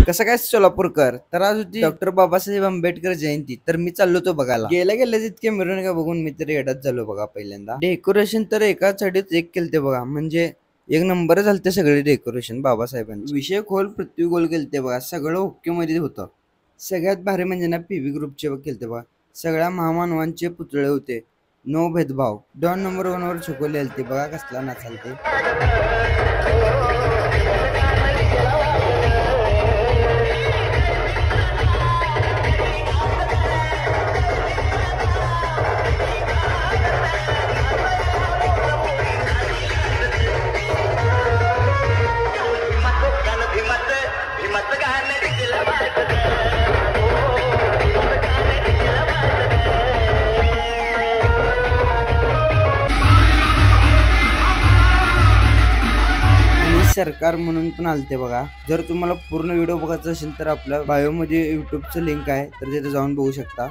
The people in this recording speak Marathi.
कसं काय सोलापूरकर तर आज होती डॉक्टर बाबासाहेब आंबेडकर जयंती, तर मी चाललो तो बघायला. गेल्या तितके मिरवणुका बघून मी तर येडाच झालो बघा. पहिल्यांदा डेकोरेशन तर एका चढीत एक केलते बघा, म्हणजे एक नंबर झालते सगळे डेकोरेशन बाबासाहेबांचे. विषय खोल पृथ्वी गोल केलते बघा, सगळं ओके मध्ये होतं. सगळ्यात भारी म्हणजे ना पीव्ही ग्रुपचे केलते बघा, सगळ्या महामानवांचे पुतळे होते, नो भेदभाव. डॉन नंबर 1 वर छकोले आलते बघा, कसला नाचालते. सरकार म्हणून पण आलते बघा. जर तुम्हाला पूर्ण व्हिडिओ बघायचा असेल तर आपल्या बायो मध्ये युट्यूबचं लिंक आहे, तर तिथे जाऊन बघू शकता.